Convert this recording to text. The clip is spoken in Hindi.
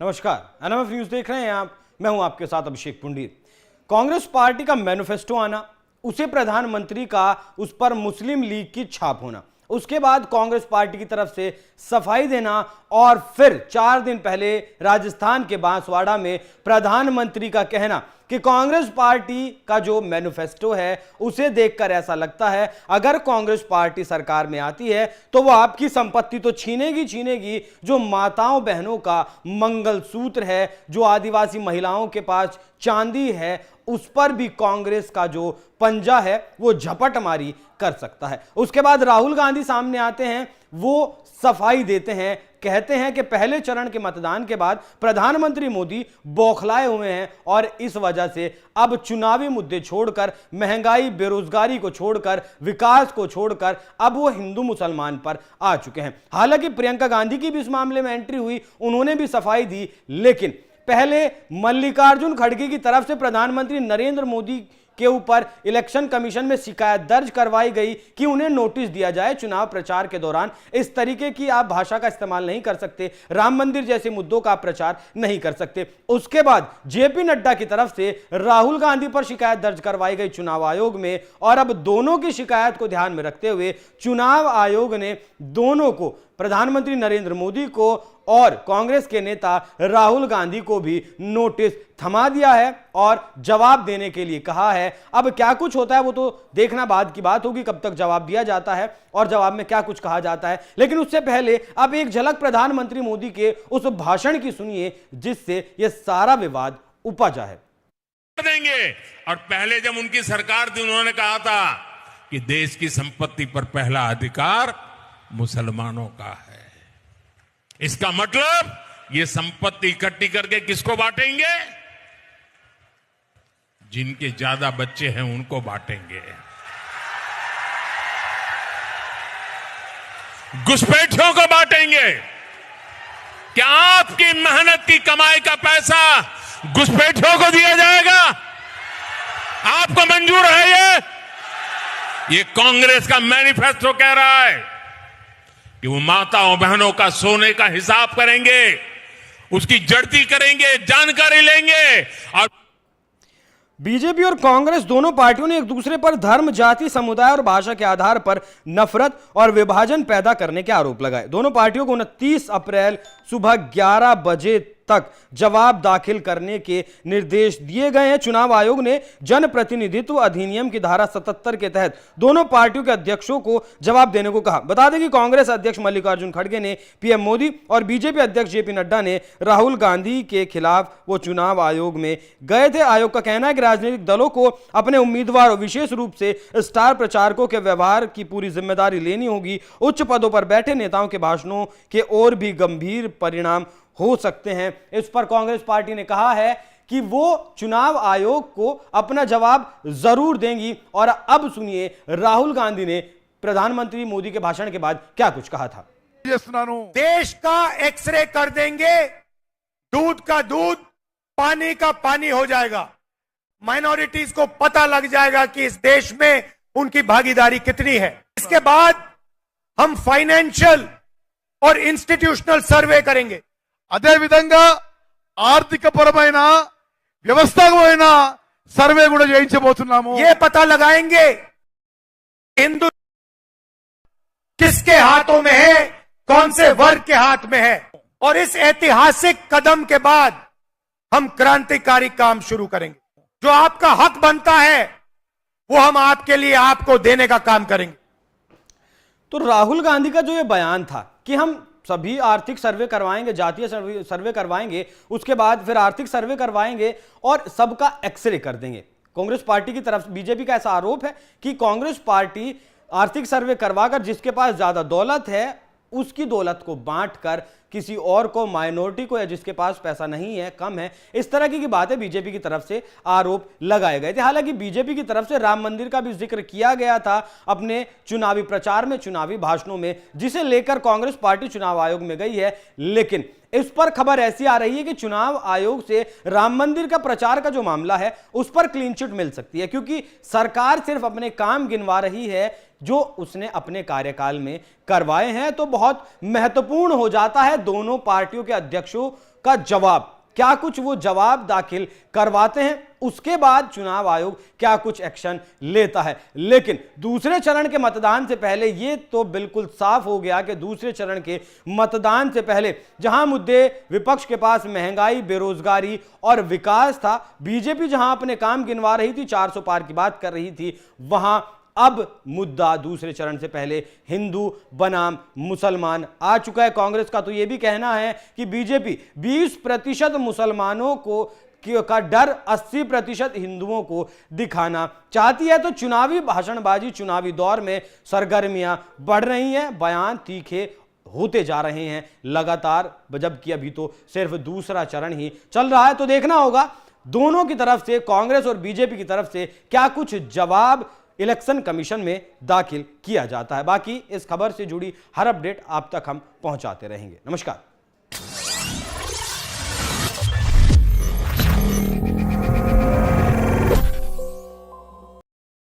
नमस्कार, एनएमएफ न्यूज देख रहे हैं आप। मैं हूं आपके साथ अभिषेक पुंडीर। कांग्रेस पार्टी का मैनिफेस्टो आना, उसे प्रधानमंत्री का उस पर मुस्लिम लीग की छाप होना, उसके बाद कांग्रेस पार्टी की तरफ से सफाई देना और फिर 4 दिन पहले राजस्थान के बांसवाड़ा में प्रधानमंत्री का कहना कि कांग्रेस पार्टी का जो मैनिफेस्टो है उसे देखकर ऐसा लगता है अगर कांग्रेस पार्टी सरकार में आती है तो वो आपकी संपत्ति तो छीनेगी, जो माताओं बहनों का मंगलसूत्र है, जो आदिवासी महिलाओं के पास चांदी है, उस पर भी कांग्रेस का जो पंजा है वो झपटमारी कर सकता है। उसके बाद राहुल गांधी सामने आते हैं, वो सफाई देते हैं, कहते हैं कि पहले चरण के मतदान के बाद प्रधानमंत्री मोदी बौखलाए हुए हैं और इस वजह से अब चुनावी मुद्दे छोड़कर, महंगाई बेरोजगारी को छोड़कर, विकास को छोड़कर अब वो हिंदू मुसलमान पर आ चुके हैं। हालांकि प्रियंका गांधी की भी इस मामले में एंट्री हुई, उन्होंने भी सफाई दी, लेकिन पहले मल्लिकार्जुन खड़गे की तरफ से प्रधानमंत्री नरेंद्र मोदी के ऊपर इलेक्शन कमीशन में शिकायत दर्ज करवाई गई कि उन्हें नोटिस दिया जाए, चुनाव प्रचार के दौरान इस तरीके की आप भाषा का इस्तेमाल नहीं कर सकते, राम मंदिर जैसे मुद्दों का प्रचार नहीं कर सकते। उसके बाद जेपी नड्डा की तरफ से राहुल गांधी पर शिकायत दर्ज करवाई गई चुनाव आयोग में, और अब दोनों की शिकायत को ध्यान में रखते हुए चुनाव आयोग ने दोनों को, प्रधानमंत्री नरेंद्र मोदी को और कांग्रेस के नेता राहुल गांधी को भी नोटिस थमा दिया है और जवाब देने के लिए कहा है। अब क्या कुछ होता है वो तो देखना बाद की बात होगी, कब तक जवाब दिया जाता है और जवाब में क्या कुछ कहा जाता है। लेकिन उससे पहले अब एक झलक प्रधानमंत्री मोदी के उस भाषण की सुनिए जिससे यह सारा विवाद उपजा है। देंगे। और पहले जब उनकी सरकार थी उन्होंने कहा था कि देश की संपत्ति पर पहला अधिकार मुसलमानों का है। इसका मतलब ये संपत्ति इकट्ठी करके किसको बांटेंगे? जिनके ज्यादा बच्चे हैं उनको बांटेंगे। घुसपैठियों को बांटेंगे। क्या आपकी मेहनत की कमाई का पैसा घुसपैठियों को दिया जाएगा? आपको मंजूर है? ये कांग्रेस का मैनिफेस्टो कह रहा है कि वो माताओं बहनों का सोने का हिसाब करेंगे, उसकी जड़ती करेंगे, जानकारी लेंगे। और बीजेपी और कांग्रेस दोनों पार्टियों ने एक दूसरे पर धर्म, जाति, समुदाय और भाषा के आधार पर नफरत और विभाजन पैदा करने के आरोप लगाए। दोनों पार्टियों को 29 अप्रैल सुबह 11 बजे तक जवाब दाखिल करने के निर्देश दिए गए हैं। चुनाव आयोग ने जनप्रतिनिधित्व अधिनियम की धारा 77 के तहत दोनों पार्टियों के अध्यक्षों को जवाब देने को कहा। बता दें कि कांग्रेस अध्यक्ष मल्लिकार्जुन खड़गे ने पीएम मोदी और बीजेपी अध्यक्ष जेपी नड्डा ने राहुल गांधी के खिलाफ वो चुनाव आयोग में गए थे। आयोग का कहना है कि राजनीतिक दलों को अपने उम्मीदवारों, विशेष रूप से स्टार प्रचारकों के व्यवहार की पूरी जिम्मेदारी लेनी होगी। उच्च पदों पर बैठे नेताओं के भाषणों के और भी गंभीर परिणाम हो सकते हैं। इस पर कांग्रेस पार्टी ने कहा है कि वो चुनाव आयोग को अपना जवाब जरूर देंगी। और अब सुनिए राहुल गांधी ने प्रधानमंत्री मोदी के भाषण के बाद क्या कुछ कहा था। देश का एक्सरे कर देंगे, दूध का दूध, पानी का पानी हो जाएगा। माइनॉरिटीज को पता लग जाएगा कि इस देश में उनकी भागीदारी कितनी है। इसके बाद हम फाइनेंशियल और इंस्टीट्यूशनल सर्वे करेंगे। అదే విధంగా ఆర్థిక పరమైన వ్యవస్థాపకమైన సర్వే కూడా చేయించబోతున్నాము। ये पता लगाएंगे हिंदू किसके हाथों में है, कौन से वर्ग के हाथ में है। और इस ऐतिहासिक कदम के बाद हम क्रांतिकारी काम शुरू करेंगे। जो आपका हक बनता है वो हम आपके लिए, आपको देने का काम करेंगे। तो राहुल गांधी का जो ये बयान था कि हम सभी आर्थिक सर्वे करवाएंगे, जातीय सर्वे करवाएंगे, उसके बाद फिर आर्थिक सर्वे करवाएंगे और सबका एक्सरे कर देंगे। कांग्रेस पार्टी की तरफ बीजेपी का ऐसा आरोप है कि कांग्रेस पार्टी आर्थिक सर्वे करवाकर जिसके पास ज्यादा दौलत है उसकी दौलत को बांटकर किसी और को, माइनॉरिटी को, या जिसके पास पैसा नहीं है, कम है, इस तरह की बातें बीजेपी की तरफ से आरोप लगाए गए थे। हालांकि बीजेपी की तरफ से राम मंदिर का भी जिक्र किया गया था अपने चुनावी प्रचार में, चुनावी भाषणों में, जिसे लेकर कांग्रेस पार्टी चुनाव आयोग में गई है। लेकिन इस पर खबर ऐसी आ रही है कि चुनाव आयोग से राम मंदिर का प्रचार का जो मामला है उस पर क्लीन चिट मिल सकती है, क्योंकि सरकार सिर्फ अपने काम गिनवा रही है जो उसने अपने कार्यकाल में करवाए हैं, तो बहुत महत्वपूर्ण हो जाता है दोनों पार्टियों के अध्यक्षों का जवाब। क्या कुछ वो जवाब दाखिल करवाते हैं, उसके बाद चुनाव आयोग क्या कुछ एक्शन लेता है। लेकिन दूसरे चरण के मतदान से पहले ये तो बिल्कुल साफ हो गया कि दूसरे चरण के मतदान से पहले जहां मुद्दे विपक्ष के पास महंगाई, बेरोजगारी और विकास था, बीजेपी जहां अपने काम गिनवा रही थी, 400 पार की बात कर रही थी, वहां अब मुद्दा दूसरे चरण से पहले हिंदू बनाम मुसलमान आ चुका है। कांग्रेस का तो यह भी कहना है कि बीजेपी 20% मुसलमानों को का डर 80% हिंदुओं को दिखाना चाहती है। तो चुनावी भाषणबाजी, चुनावी दौर में सरगर्मियां बढ़ रही हैं, बयान तीखे होते जा रहे हैं लगातार, जबकि अभी तो सिर्फ दूसरा चरण ही चल रहा है। तो देखना होगा दोनों की तरफ से, कांग्रेस और बीजेपी की तरफ से क्या कुछ जवाब इलेक्शन कमीशन में दाखिल किया जाता है। बाकी इस खबर से जुड़ी हर अपडेट आप तक हम पहुंचाते रहेंगे। नमस्कार।